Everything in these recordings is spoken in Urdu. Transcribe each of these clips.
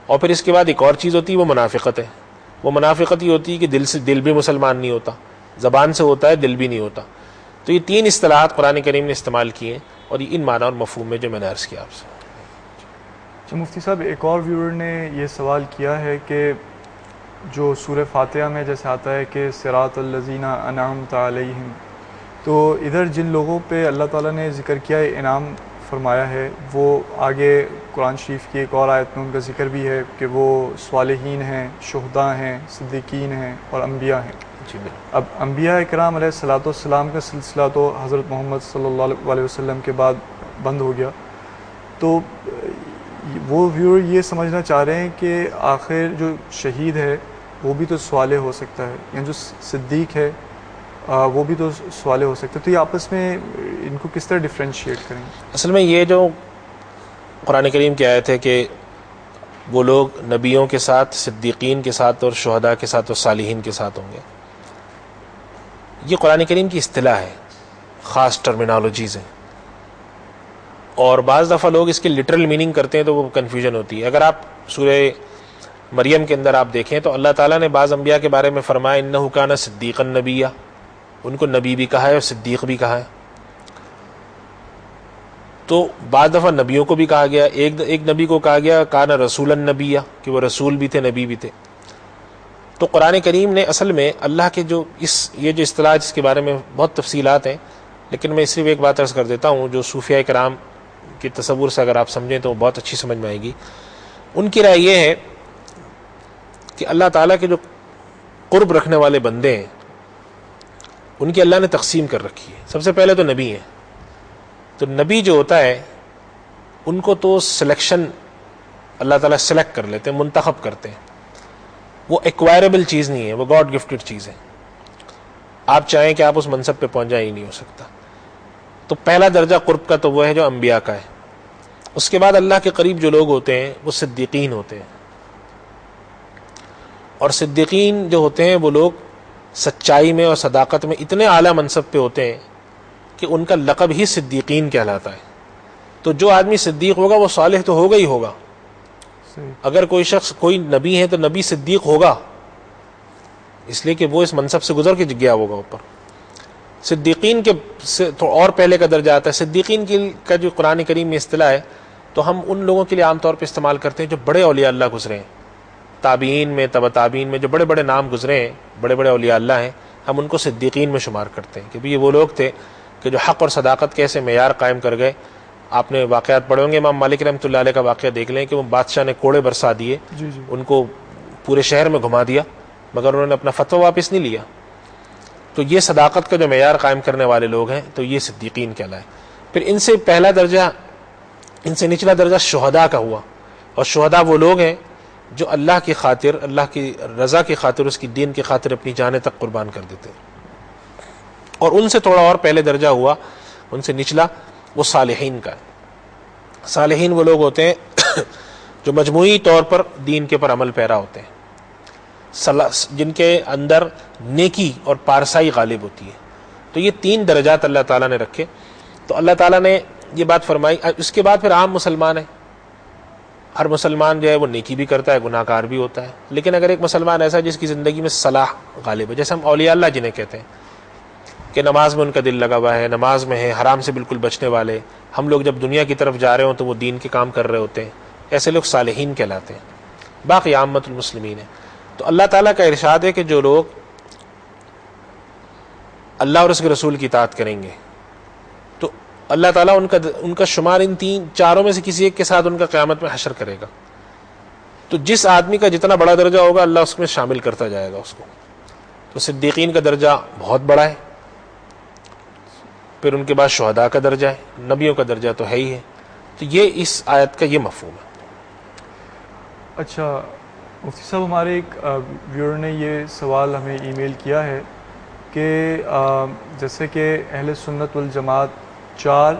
اور پھر اس کے بعد ایک اور چیز ہوتی ہے، وہ منافقت ہے. وہ منافقت یہ ہوتی ہے کہ دل بھی مسلمان نہیں ہوتا، زبان سے ہوتا ہے، دل بھی نہیں ہوتا. تو یہ تین اصطلاحات قرآن کریم نے استعمال کی ہیں، اور یہ ان معنی اور مفہوم میں جو میں نے عرض کیا آپ سے. اچھا مفتی صاحب، ایک اور ویور نے یہ سوال کیا ہے کہ جو سورہ فاتحہ میں جیسے آتا ہے کہ صراط الذین انعمت علیہم، تو ادھر جن لوگوں پہ اللہ تعالیٰ نے ذکر کیا ہے، انعام فرمایا ہے، وہ آگے قرآن شریف کی ایک اور آیت میں ان کا ذکر بھی ہے کہ وہ صالحین ہیں، شہداء ہیں، صدیقین ہیں اور انبیاء ہیں. جی بالکل. اب انبیاء کرام علیہ الصلاۃ والسلام کا سلسلہ تو حضرت محمد صلی اللہ علیہ وسلم کے بعد بند ہو گیا، تو وہ ویور یہ سمجھنا چاہ رہے ہیں کہ آخر جو شہید ہے وہ بھی تو صالح ہو سکتا ہے، یا جو صدیق ہے وہ بھی تو صالح ہو سکتا ہے، تو یہ آپس میں ان کو کس طرح ڈفرینشیٹ کریں؟ اصل میں یہ جو قرآن کریم کی آیت ہے کہ وہ لوگ نبیوں کے ساتھ، صدیقین کے ساتھ اور شہداء کے ساتھ اور صالحین کے ساتھ ہوں گے، یہ قرآن کریم کی اصطلاح ہے، خاص ٹرمینالوجیز ہیں، اور بعض دفعہ لوگ اس کے لٹرل میننگ کرتے ہیں تو وہ کنفیوژن ہوتی ہے. اگر آپ سورہ مریم کے اندر آپ دیکھیں تو اللہ تعالیٰ نے بعض انبیاء کے بارے میں فرمایا انہ کان صدیقا نبیہ، ان کو نبی بھی کہا ہے اور صدیق بھی کہا ہے. تو بعض دفعہ نبیوں کو بھی کہا گیا، ایک نبی کو کہا گیا کان رسول النبیہ، کہ وہ رسول بھی تھے، نبی بھی تھے. تو قرآن کریم نے اصل میں اللہ کے یہ جو اصطلاح جس کے بارے میں بہت تفصیلات ہیں، لیکن میں صرف ایک بات عرض کر دیتا ہوں جو صوفیاء کرام کے تصور سے اگر آپ سمجھیں تو بہت اچھی سمجھ میں آئے گی. ان کی رائے یہ ہے کہ اللہ تعالیٰ کے جو قرب رکھنے والے بندے ہیں ان کی اللہ نے تقسیم کر رکھی ہے. سب سے پہلے تو نبی ہیں. تو نبی جو ہوتا ہے ان کو تو سلیکشن اللہ تعالیٰ سلیکٹ کر لیتے ہیں، منتخب کرتے ہیں. وہ ایکوائربل چیز نہیں ہے، وہ گاڈ گفٹڈ چیز ہے. آپ چاہیں کہ آپ اس منصب پہ پہنچ جائیں ہی نہیں ہو سکتا. تو پہلا درجہ قرب کا تو وہ ہے جو انبیاء کا ہے. اس کے بعد اللہ کے قریب جو لوگ ہوتے ہیں وہ صدیقین ہوتے ہیں، اور صدیقین جو ہوتے ہیں وہ لوگ سچائی میں اور صداقت میں اتنے اعلیٰ منصب پہ ہوتے ہیں کہ ان کا لقب ہی صدیقین کہلاتا ہے. تو جو آدمی صدیق ہوگا وہ صالح تو ہوگا ہی ہوگا. اگر کوئی شخص کوئی نبی ہے تو نبی صدیق ہوگا، اس لیے کہ وہ اس منصب سے گزر کے گیا ہوگا اوپر. صدیقین کے سے تو اور پہلے کا درجہ آتا ہے. صدیقین کا جو قرآن کریم میں اصطلاح ہے تو ہم ان لوگوں کے لیے عام طور پہ استعمال کرتے ہیں جو بڑے اولیاء اللہ گزرے ہیں. تابعین میں، تبع تابعین میں جو بڑے بڑے نام گزرے ہیں، بڑے بڑے اولیاء اللہ ہیں، ہم ان کو صدیقین میں شمار کرتے ہیں کہ یہ وہ لوگ تھے کہ جو حق اور صداقت کے ایسے معیار قائم کر گئے. آپ نے واقعات پڑھے ہوں گے، امام مالک رحمۃ اللہ علیہ کا واقعہ دیکھ لیں کہ وہ بادشاہ نے کوڑے برسا دیے، ان کو پورے شہر میں گھما دیا، مگر انہوں نے اپنا فتویٰ واپس نہیں لیا. تو یہ صداقت کا جو معیار قائم کرنے والے لوگ ہیں تو یہ صدیقین کہلائے. پھر ان سے پہلا درجہ، ان سے نچلا درجہ شہداء کا ہوا. اور شہداء وہ لوگ ہیں جو اللہ کی خاطر، اللہ کی رضا کی خاطر، اس کی دین کی خاطر اپنی جانیں تک قربان کر دیتے ہیں. اور ان سے تھوڑا اور پہلے درجہ ہوا، ان سے نچلا، وہ صالحین کا ہے. صالحین وہ لوگ ہوتے ہیں جو مجموعی طور پر دین کے پر عمل پیرا ہوتے ہیں، جن کے اندر نیکی اور پارسائی غالب ہوتی ہے. تو یہ تین درجات اللہ تعالیٰ نے رکھے. تو اللہ تعالیٰ نے یہ بات فرمائی. اس کے بعد پھر عام مسلمان ہے. ہر مسلمان جو ہے وہ نیکی بھی کرتا ہے، گناہ گار بھی ہوتا ہے. لیکن اگر ایک مسلمان ایسا ہے جس کی زندگی میں صلاح غالب ہے، جیسے ہم اولیاء اللہ جنہیں کہتے ہیں کہ نماز میں ان کا دل لگا ہوا ہے، نماز میں ہے، حرام سے بالکل بچنے والے، ہم لوگ جب دنیا کی طرف جا رہے ہوں تو وہ دین کے کام کر رہے ہوتے ہیں، ایسے لوگ صالحین کہلاتے ہیں. باقی عامت المسلمین ہیں. تو اللہ تعالیٰ کا ارشاد ہے کہ جو لوگ اللہ اور اس کے رسول کی اطاعت کریں گے تو اللہ تعالیٰ ان کا شمار ان چاروں میں سے کسی ایک کے ساتھ ان کا قیامت میں حشر کرے گا. تو جس آدمی کا جتنا بڑا درجہ ہوگا اللہ اس میں شامل کرتا جائے گا اس کو. تو صدیقین کا درجہ بہت بڑا ہے، پھر ان کے بعد شہداء کا درجہ ہے، نبیوں کا درجہ تو ہے ہی ہے. تو یہ اس آیت کا یہ مفہوم ہے. اچھا مفتی صاحب، ہمارے ایک ویور نے یہ سوال ہمیں ای میل کیا ہے کہ جیسے کہ اہل سنت والجماعت چار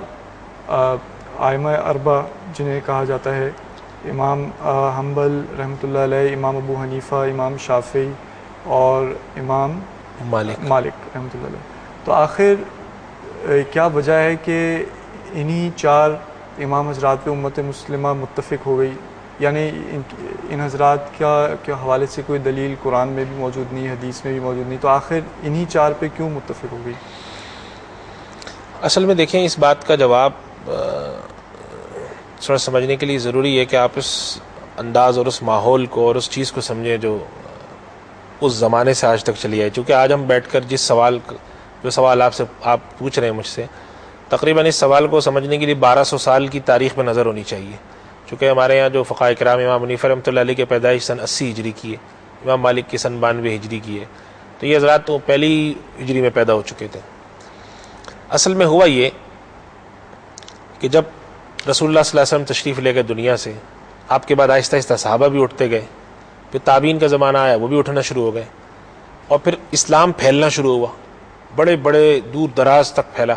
ائمہ اربع جنہیں کہا جاتا ہے، امام حنبل رحمۃ اللہ علیہ، امام ابو حنیفہ، امام شافعی اور امام مالک رحمۃ اللہ علیہ، تو آخر کیا وجہ ہے کہ انہی چار امام حضرات پہ امت مسلمہ متفق ہو گئی یعنی ان حضرات کے حوالے سے کوئی دلیل قرآن میں بھی موجود نہیں، حدیث میں بھی موجود نہیں، تو آخر انہی 4 پہ کیوں متفق ہو گئی؟ اصل میں دیکھیں اس بات کا جواب تھوڑا سمجھنے کے لیے ضروری ہے کہ آپ اس انداز اور اس ماحول کو اور اس چیز کو سمجھیں جو اس زمانے سے آج تک چلی آئی. چونکہ آج ہم بیٹھ کر جو سوال آپ پوچھ رہے ہیں مجھ سے، تقریباً اس سوال کو سمجھنے کے لیے 1200 سال کی تاریخ میں نظر ہونی چاہیے. چونکہ ہمارے یہاں جو فقہاء کرام، امام حنیفہ رحمۃ اللہ علیہ کی پیدائش سن 80 ہجری کی ہے، امام مالک کی سن 92 ہجری کی ہے، تو یہ حضرات تو پہلی ہجری میں پیدا ہو چکے تھے. اصل میں ہوا یہ کہ جب رسول اللہ صلی اللہ علیہ وسلم تشریف لے گئے دنیا سے، آپ کے بعد آہستہ آہستہ صحابہ بھی اٹھتے گئے، پھر تابعین کا زمانہ آیا، وہ بھی اٹھنا شروع ہو گئے، اور پھر اسلام پھیلنا شروع ہوا، بڑے بڑے دور دراز تک پھیلا.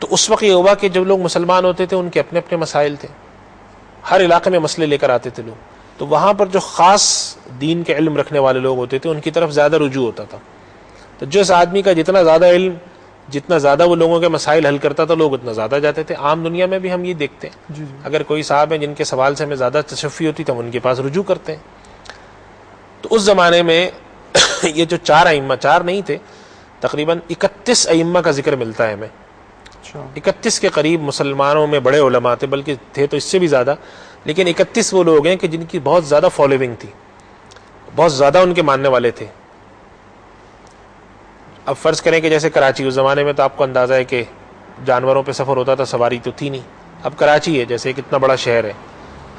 تو اس وقت یہ ہوا کہ جب لوگ مسلمان ہوتے تھے ان کے اپنے اپنے مسائل تھے، ہر علاقے میں مسئلے لے کر آتے تھے لوگ، تو وہاں پر جو خاص دین کے علم رکھنے والے لوگ ہوتے تھے ان کی طرف زیادہ رجوع ہوتا تھا. تو جس آدمی کا جتنا زیادہ علم، جتنا زیادہ وہ لوگوں کے مسائل حل کرتا تھا، لوگ اتنا زیادہ جاتے تھے. عام دنیا میں بھی ہم یہ دیکھتے ہیں، جی اگر کوئی صاحب ہیں جن کے سوال سے ہمیں زیادہ تشفی ہوتی تو ہم ان کے پاس رجوع کرتے ہیں. تو اس زمانے میں یہ جو 4 ائمہ، 4 نہیں تھے، تقریباً 31 ائمہ کا ذکر ملتا ہے ہمیں. 31 کے قریب مسلمانوں میں بڑے علماء تھے، بلکہ تھے تو اس سے بھی زیادہ، لیکن 31 وہ لوگ ہیں کہ جن کی بہت زیادہ فالوئنگ تھی، بہت زیادہ ان کے ماننے والے تھے. اب فرض کریں کہ جیسے کراچی، اس زمانے میں تو آپ کو اندازہ ہے کہ جانوروں پہ سفر ہوتا تھا، سواری تو تھی نہیں. اب کراچی ہے جیسے ایک اتنا بڑا شہر ہے،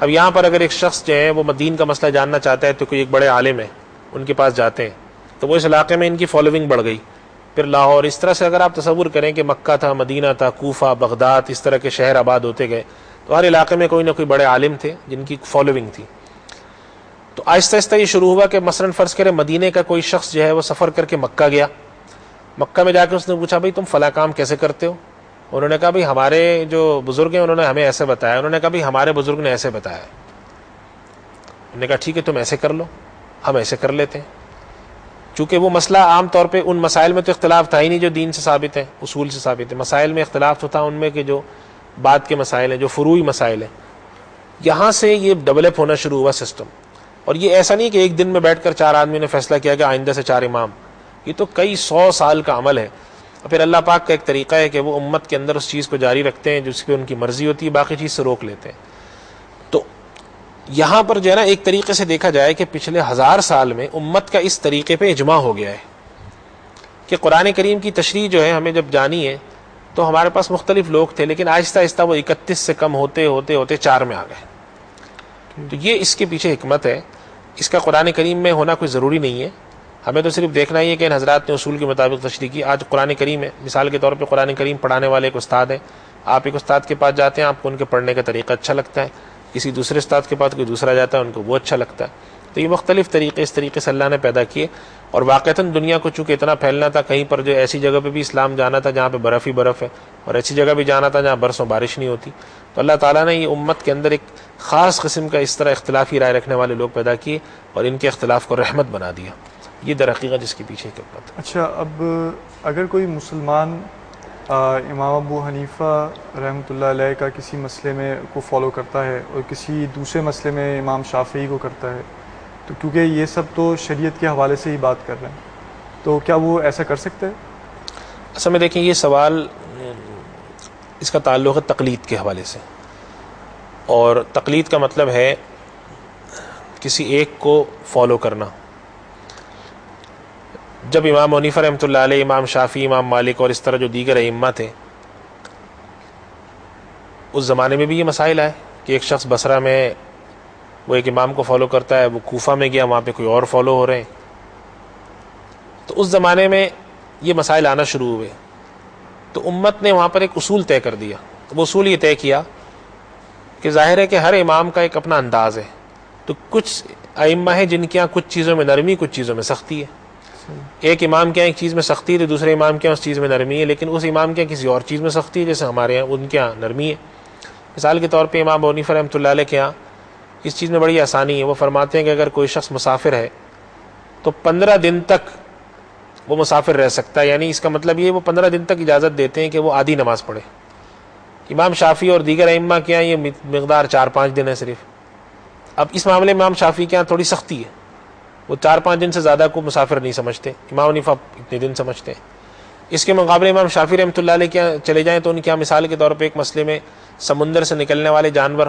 اب یہاں پر اگر ایک شخص جو ہے وہ دین کا مسئلہ جاننا چاہتا ہے تو کوئی ایک بڑے عالم ہے، ان کے پاس جاتے ہیں، تو وہ اس علاقے میں ان کی فالوئنگ بڑھ گئی. پھر لاہور، اس طرح سے اگر آپ تصور کریں کہ مکہ تھا، مدینہ تھا، کوفہ، بغداد، اس طرح کے شہر آباد ہوتے گئے، تو ہر علاقے میں کوئی نہ کوئی بڑے عالم تھے جن کی فالوئنگ تھی. تو آہستہ آہستہ یہ شروع ہوا کہ مثلاً فرض کریں مدینے کا کوئی شخص جو ہے وہ سفر کر کے مکہ گیا، مکہ میں جا کے اس نے پوچھا بھائی تم فلاں کام کیسے کرتے ہو؟ انہوں نے کہا بھائی ہمارے جو بزرگ ہیں انہوں نے ہمیں ایسے بتایا. انہوں نے کہا بھائی ہمارے بزرگ نے ایسے بتایا. انہوں نے کہا ٹھیک ہے تم ایسے کر لو، ہم ایسے کر لیتے ہیں. چونکہ وہ مسئلہ عام طور پہ ان مسائل میں تو اختلاف تھا ہی نہیں جو دین سے ثابت ہیں، اصول سے ثابت ہے. مسائل میں اختلاف تو تھا ان میں کہ جو بعد کے مسائل ہیں، جو فروعی مسائل ہیں. یہاں سے یہ ڈیولپ ہونا شروع ہوا سسٹم. اور یہ ایسا نہیں کہ ایک دن میں بیٹھ کر 4 آدمی نے فیصلہ کیا کہ آئندہ سے 4 امام، یہ تو کئی 100 سال کا عمل ہے. اور پھر اللہ پاک کا ایک طریقہ ہے کہ وہ امت کے اندر اس چیز کو جاری رکھتے ہیں جس پہ ان کی مرضی ہوتی ہے، باقی چیز سے روک لیتے ہیں. تو یہاں پر جو ہے نا ایک طریقے سے دیکھا جائے کہ پچھلے 1000 سال میں امت کا اس طریقے پہ اجماع ہو گیا ہے کہ قرآن کریم کی تشریح جو ہے ہمیں جب جانی ہے تو ہمارے پاس مختلف لوگ تھے، لیکن آہستہ آہستہ وہ 31 سے کم ہوتے ہوتے ہوتے 4 میں آ گئے. تو یہ اس کے پیچھے حکمت ہے. اس کا قرآن کریم میں ہونا کوئی ضروری نہیں ہے، ہمیں تو صرف دیکھنا ہی ہے کہ ان حضرات نے اصول کے مطابق تشریح کی. آج قرآن کریم ہے، مثال کے طور پہ قرآن کریم پڑھانے والے ایک استاد ہیں، آپ ایک استاد کے پاس جاتے ہیں، آپ کو ان کے پڑھنے کا طریقہ اچھا لگتا ہے، کسی دوسرے استاد کے پاس کوئی دوسرا جاتا ہے، ان کو وہ اچھا لگتا ہے. تو یہ مختلف طریقے اس طریقے سے اللہ نے پیدا کیے. اور واقعتاً دنیا کو چونکہ اتنا پھیلنا تھا، کہیں پر جو ایسی جگہ پہ بھی اسلام جانا تھا جہاں پہ برف ہی برف ہے، اور ایسی جگہ بھی جانا تھا جہاں برسوں بارش نہیں ہوتی، تو اللہ تعالیٰ نے یہ امت کے اندر ایک خاص قسم کا اس طرح اختلافی رائے رکھنے والے لوگ پیدا کیے اور ان کے اختلاف کو رحمت بنا دیا. یہ در حقیقت جس کے پیچھے حکمت ہے. اچھا، اب اگر کوئی مسلمان امام ابو حنیفہ رحمۃ اللہ علیہ کا کسی مسئلے میں کو فالو کرتا ہے اور کسی دوسرے مسئلے میں امام شافعی کو کرتا ہے، تو کیونکہ یہ سب تو شریعت کے حوالے سے ہی بات کر رہے ہیں، تو کیا وہ ایسا کر سکتا ہے؟ اصل میں دیکھیں، یہ سوال اس کا تعلق ہے تقلید کے حوالے سے، اور تقلید کا مطلب ہے کسی ایک کو فالو کرنا. جب امام حنیفہ رحمۃ اللہ علیہ، امام شافعی، امام مالک اور اس طرح جو دیگر ائمہ تھے، اس زمانے میں بھی یہ مسائل آئے کہ ایک شخص بصرہ میں وہ ایک امام کو فالو کرتا ہے، وہ کوفہ میں گیا، وہاں پہ کوئی اور فالو ہو رہے ہیں. تو اس زمانے میں یہ مسائل آنا شروع ہوئے، تو امت نے وہاں پر ایک اصول طے کر دیا. وہ اصول یہ طے کیا کہ ظاہر ہے کہ ہر امام کا ایک اپنا انداز ہے. تو کچھ ائمہ ہیں جن کے یہاں کچھ چیزوں میں نرمی، کچھ چیزوں میں سختی ہے. ایک امام کے یہاں ایک چیز میں سختی ہے تو دوسرے امام کے یہاں اس چیز میں نرمی ہے، لیکن اس امام کے یہاں کسی اور چیز میں سختی ہے، جیسے ہمارے یہاں ان کے یہاں نرمی ہے. مثال کے طور پہ امام ابو حنیفہ رحمۃ اللہ علیہ کے یہاں اس چیز میں بڑی آسانی ہے. وہ فرماتے ہیں کہ اگر کوئی شخص مسافر ہے تو 15 دن تک وہ مسافر رہ سکتا ہے. یعنی اس کا مطلب یہ وہ 15 دن تک اجازت دیتے ہیں کہ وہ آدھی نماز پڑھے. امام شافعی اور دیگر ائمہ کے یہاں یہ مقدار 4-5 دن ہے صرف. اب اس معاملے میں امام شافعی کے یہاں تھوڑی سختی ہے, وہ 4-5 دن سے زیادہ کو مسافر نہیں سمجھتے, امام حنیفہ اتنے دن سمجھتے ہیں. اس کے مقابلے امام شافعی رحمۃ اللہ علیہ کے یہاں چلے جائیں تو ان کے یہاں مثال کے طور پہ ایک مسئلے میں سمندر سے نکلنے والے جانور,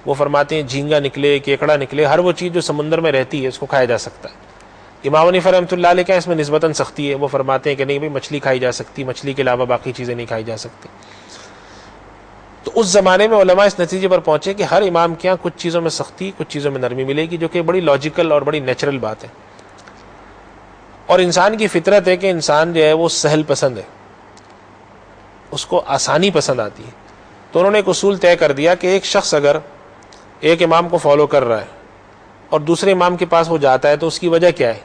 وہ فرماتے ہیں جھینگا نکلے, کیکڑا نکلے, ہر وہ چیز جو سمندر میں رہتی ہے اس کو کھایا جا سکتا ہے. امام حنیفہ رحمۃ اللہ علیہ کے یہاں اس میں نسبتاً سختی ہے, وہ فرماتے ہیں کہ نہیں بھائی مچھلی کھائی جا سکتی, مچھلی کے علاوہ باقی چیزیں نہیں کھائی جا سکتی. تو اس زمانے میں علماء اس نتیجے پر پہنچے کہ ہر امام کے یہاں کچھ چیزوں میں سختی, کچھ چیزوں میں نرمی ملے گی, جو کہ بڑی لاجیکل اور بڑی نیچرل بات ہے. اور انسان کی فطرت ہے کہ انسان جو ہے وہ سہل پسند ہے, اس کو آسانی پسند آتی ہے. تو انہوں نے ایک اصول طے کر دیا کہ ایک شخص اگر ایک امام کو فالو کر رہا ہے اور دوسرے امام کے پاس وہ جاتا ہے تو اس کی وجہ کیا ہے؟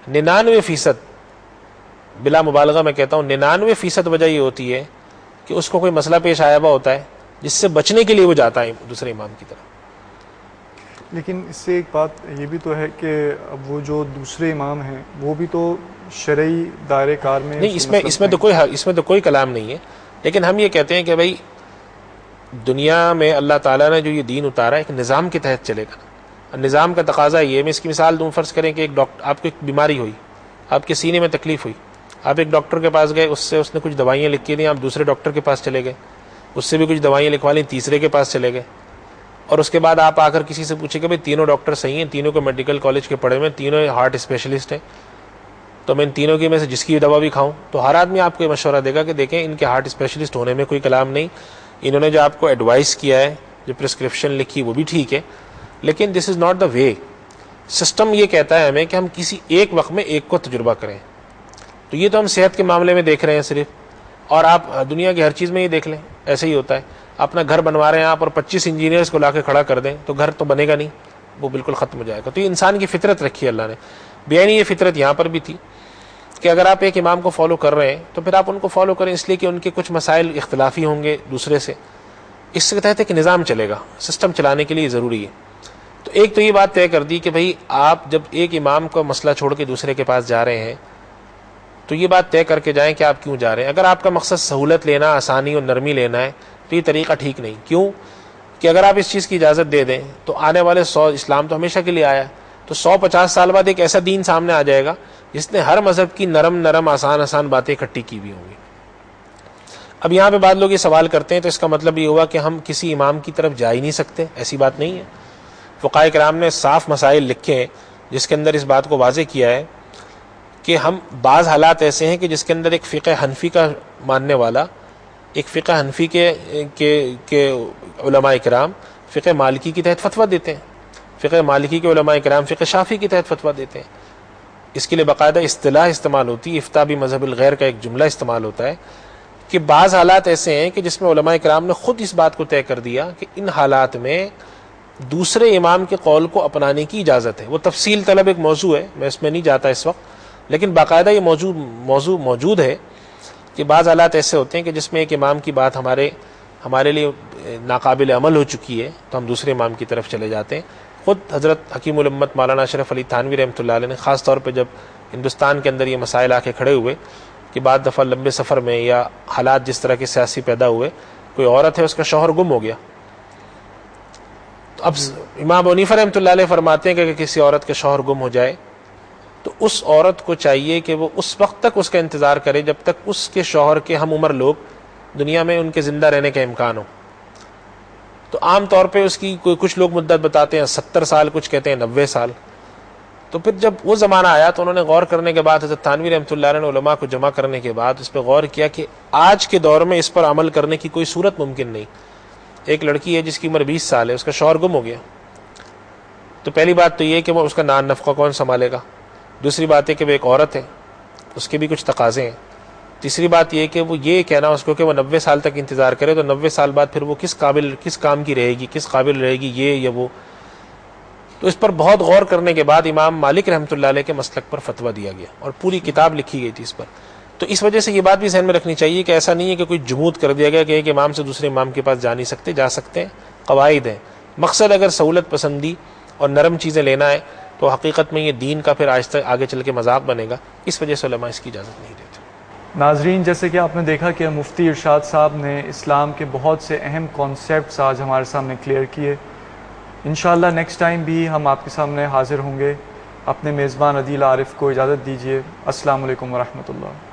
99%, بلا مبالغہ میں کہتا ہوں 99% وجہ یہ ہوتی ہے کہ اس کو کوئی مسئلہ پیش آیا ہوا ہوتا ہے جس سے بچنے کے لیے وہ جاتا ہے دوسرے امام کی طرف. لیکن اس سے ایک بات یہ بھی تو ہے کہ اب وہ جو دوسرے امام ہیں وہ بھی تو شرعی دائرے کار میں نہیں, اس میں تو کوئی کلام نہیں ہے. لیکن ہم یہ کہتے ہیں کہ بھائی دنیا میں اللہ تعالیٰ نے جو یہ دین اتارا ہے ایک نظام کے تحت چلے گا. نظام کا تقاضا یہ ہے, میں اس کی مثال دوں, فرض کریں کہ ایک ڈاکٹر, آپ کو ایک بیماری ہوئی, آپ کے سینے میں تکلیف ہوئی, آپ ایک ڈاکٹر کے پاس گئے, اس نے کچھ دوائیاں لکھ کے دیں, آپ دوسرے ڈاکٹر کے پاس چلے گئے, اس سے بھی کچھ دوائیاں لکھوا لیں, تیسرے کے پاس چلے گئے, اور اس کے بعد آپ آ کر کسی سے پوچھیں کہ بھائی تینوں ڈاکٹر صحیح ہیں, تینوں کو میڈیکل کالج کے پڑھے ہوئے ہیں, تینوں ہارٹ اسپیشلسٹ ہیں, تو میں ان تینوں کی میں سے جس کی دوا بھی کھاؤں, تو ہر آدمی آپ کو یہ مشورہ دے گا کہ دیکھیں ان کے ہارٹ اسپیشلسٹ ہونے میں کوئی کلام نہیں, انہوں نے جو آپ کو ایڈوائس کیا ہے, جو پرسکرپشن لکھی وہ بھی ٹھیک ہے, لیکن دس is not the way. System یہ کہتا ہے ہمیں کہ ہم کسی ایک وقت میں ایک کو تجربہ کریں. تو یہ تو ہم صحت کے معاملے میں دیکھ رہے ہیں صرف, اور آپ دنیا کی ہر چیز میں یہ دیکھ لیں, ایسے ہی ہوتا ہے. اپنا گھر بنوا رہے ہیں آپ اور 25 انجینئرس کو لا کے کھڑا کر دیں تو گھر تو بنے گا نہیں, وہ بالکل ختم ہو جائے گا. تو یہ انسان کی فطرت رکھی ہے اللہ نے. بیانی یہ فطرت یہاں پر بھی تھی کہ اگر آپ ایک امام کو فالو کر رہے ہیں تو پھر آپ ان کو فالو کریں, اس لیے کہ ان کے کچھ مسائل اختلافی ہوں گے دوسرے سے, اس کے تحت ایک نظام چلے گا, سسٹم چلانے کے لیے ضروری ہے. تو ایک تو یہ بات طے کر دی کہ بھائی آپ جب ایک امام کا مسئلہ چھوڑ کے دوسرے کے پاس جا رہے ہیں تو یہ بات طے کر کے جائیں کہ آپ کیوں جا رہے ہیں. اگر آپ کا مقصد سہولت لینا, آسانی اور نرمی لینا ہے تو یہ طریقہ ٹھیک نہیں. کیوں کہ اگر آپ اس چیز کی اجازت دے دیں تو آنے والے 100, اسلام تو ہمیشہ کے لیے آیا, تو 150 سال بعد ایک ایسا دین سامنے آ جائے گا جس نے ہر مذہب کی نرم آسان باتیں اکٹھی کی ہوئی ہوں گی. اب یہاں پہ بعض لوگ یہ سوال کرتے ہیں تو اس کا مطلب یہ ہوا کہ ہم کسی امام کی طرف جا ہی نہیں سکتے. ایسی بات نہیں ہے. فقہاء کرام نے صاف مسائل لکھے ہیں جس کے اندر اس بات کو واضح کیا ہے کہ ہم بعض حالات ایسے ہیں کہ جس کے اندر ایک فقہ حنفی کا ماننے والا, ایک فقہ حنفی کے علماء کرام فقہ مالکی کی تحت فتویٰ دیتے ہیں, فقہ مالکی کے علماء کرام فقہ شافعی کی تحت فتویٰ دیتے ہیں. اس کے لیے باقاعدہ اصطلاح استعمال ہوتی ہے, افتاء بمذہب الغیر کا ایک جملہ استعمال ہوتا ہے کہ بعض حالات ایسے ہیں کہ جس میں علماء کرام نے خود اس بات کو طے کر دیا کہ ان حالات میں دوسرے امام کے قول کو اپنانے کی اجازت ہے. وہ تفصیل طلب ایک موضوع ہے, میں اس میں نہیں جاتا اس وقت, لیکن باقاعدہ یہ موضوع موجود ہے کہ بعض حالات ایسے ہوتے ہیں کہ جس میں ایک امام کی بات ہمارے لیے ناقابل عمل ہو چکی ہے تو ہم دوسرے امام کی طرف چلے جاتے ہیں. خود حضرت حکیم الامت مولانا اشرف علی تھانوی رحمۃ اللہ علیہ نے خاص طور پہ جب ہندوستان کے اندر یہ مسائل آ کے کھڑے ہوئے کہ بعض دفعہ لمبے سفر میں یا حالات جس طرح کے سیاسی پیدا ہوئے, کوئی عورت ہے اس کا شوہر گم ہو گیا, تو اب امام حنیفہ رحمۃ اللہ علیہ فرماتے ہیں کہ کسی عورت کا شوہر گم ہو جائے تو اس عورت کو چاہیے کہ وہ اس وقت تک اس کا انتظار کرے جب تک اس کے شوہر کے ہم عمر لوگ دنیا میں ان کے زندہ رہنے کا امکان ہو. تو عام طور پہ اس کی کچھ لوگ مدت بتاتے ہیں 70 سال, کچھ کہتے ہیں 90 سال. تو پھر جب وہ زمانہ آیا تو انہوں نے غور کرنے کے بعد, حضرت تھانوی رحمۃ اللہ علیہ نے علماء کو جمع کرنے کے بعد اس پہ غور کیا کہ آج کے دور میں اس پر عمل کرنے کی کوئی صورت ممکن نہیں. ایک لڑکی ہے جس کی عمر 20 سال ہے, اس کا شوہر گم ہو گیا, تو پہلی بات تو یہ ہے کہ وہ اس کا نان نفقہ کون سنبھالے گا. دوسری بات ہے کہ وہ ایک عورت ہے, اس کے بھی کچھ تقاضے ہیں. تیسری بات یہ کہ وہ یہ کہنا اس کو کہ وہ 90 سال تک انتظار کرے تو 90 سال بعد پھر وہ کس کام کی رہے گی, کس قابل رہے گی, یہ یا وہ. تو اس پر بہت غور کرنے کے بعد امام مالک رحمۃ اللہ علیہ کے مسلک پر فتویٰ دیا گیا اور پوری کتاب لکھی گئی تھی اس پر. تو اس وجہ سے یہ بات بھی ذہن میں رکھنی چاہیے کہ ایسا نہیں ہے کہ کوئی جمود کر دیا گیا کہ ایک امام سے دوسرے امام کے پاس جا نہیں سکتے, جا سکتے ہیں, قواعد ہیں. مقصد اگر سہولت پسندی اور نرم چیزیں لینا ہے تو حقیقت میں یہ دین کا پھر آہستہ آگے چل کے مذاق بنے گا. اس وجہ سے علماء اس کی اجازت نہیں دیتے. ناظرین، جیسے کہ آپ نے دیکھا کہ مفتی ارشاد صاحب نے اسلام کے بہت سے اہم کانسیپٹس آج ہمارے سامنے کلیئر کیے. انشاءاللہ نیکسٹ ٹائم بھی ہم آپ کے سامنے حاضر ہوں گے. اپنے میزبان عدیل عارف کو اجازت دیجیے. السلام علیکم ورحمۃ اللہ.